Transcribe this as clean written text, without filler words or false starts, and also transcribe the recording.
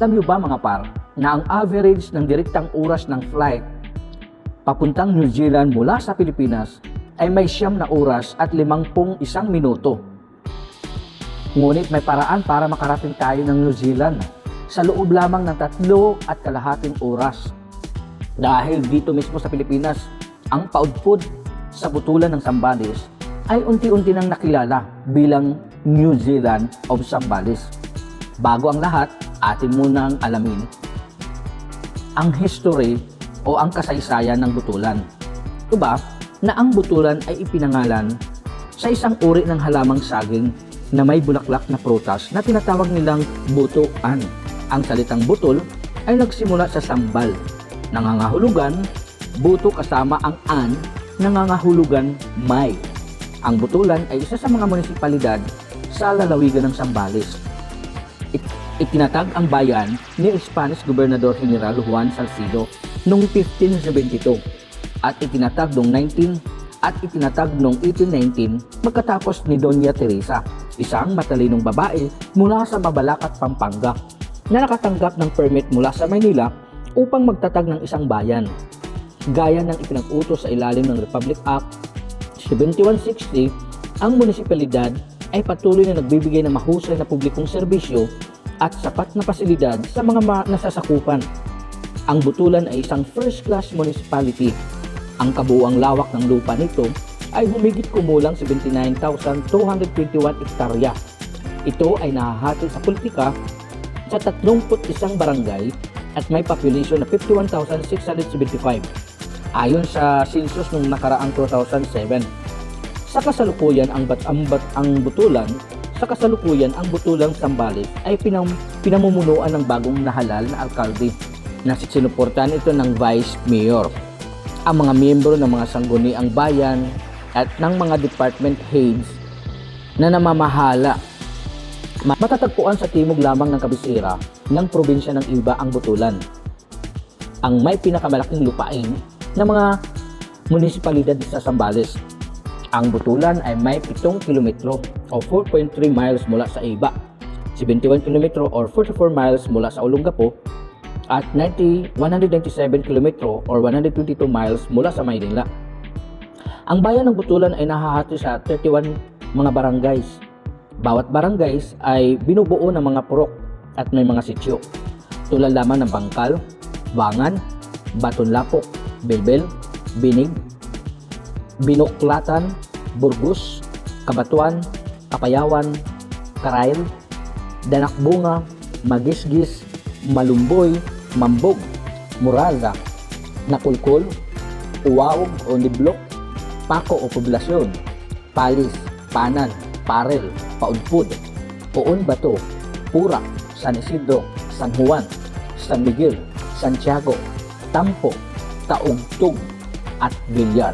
Alam niyo ba mga par, na ang average ng direktang oras ng flight papuntang New Zealand mula sa Pilipinas ay may 9 na oras at 51 minuto. Ngunit may paraan para makarating tayo ng New Zealand sa loob lamang ng 3.5 oras. Dahil dito mismo sa Pilipinas, ang paudpod sa butulan ng Zambales ay unti-unti nang nakilala bilang New Zealand of Zambales. Bago ang lahat, atin munang alamin ang history o ang kasaysayan ng butulan. Ito ba na ang butulan ay ipinangalan sa isang uri ng halamang saging na may bulaklak na prutas na tinatawag nilang butuan. Ang salitang butol ay nagsimula sa sambal, nangangahulugan, buto kasama ang an, nangangahulugan may. Ang butulan ay isa sa mga munisipalidad sa lalawigan ng Zambales. Itinatag ang bayan ni Spanish Gobernador General Juan Salcido noong 1572 at itinatag noong 1819 pagkatapos ni Doña Teresa, isang matalinong babae mula sa Mabalacat, Pampanga, na nakatanggap ng permit mula sa Maynila upang magtatag ng isang bayan. Gaya ng ipinag-utos sa ilalim ng Republic Act 7160, ang munisipalidad ay patuloy na nagbibigay ng mahusay na publikong serbisyo at sapat na pasilidad sa mga nasasakupan. Ang Butulan ay isang first-class municipality. Ang kabuuang lawak ng lupa nito ay humigit kumulang 79,221 hektarya. Ito ay nahahati sa politika sa 31 barangay at may population na 51,675 ayon sa census noong nakaraang 2007. Sa kasalukuyan ang Butulang Zambales ay pinamumunuan ng bagong nahalal na alkalde na sinuportahan ito ng Vice Mayor. Ang mga miyembro ng mga sangguniang bayan at ng mga department heads na namamahala. Matatagpuan sa timog lamang ng kabisera ng probinsya ng Iba ang Butulan, ang may pinakamalaking lupain ng mga munisipalidad sa Zambales. Ang Butulan ay may 7 kilometro o 4.3 miles mula sa Iba, 71 kilometro or 44 miles mula sa Olongapo, at 197 kilometro or 122 miles mula sa Maynila. Ang bayan ng Butulan ay nahahati sa 31 mga barangays. Bawat barangays ay binubuo ng mga purok at may mga sityo, tulad lamang ng Bangkal, Bangan, Batonlapok, Belbel, Binig, Binuklatan, Burgos, Kabatuan, Kapayawan, Karail, Danakbunga, Magisgis, Malumboy, Mambog, Muraza, Nakulkol, Uwaog o Niblok, Pako o Poblasyon, Palis, Panan, Parel, Paudpud, Puon Bato, Purak, San Isidro, San Juan, San Miguel, Santiago, Tampo, Taugtog at Villar.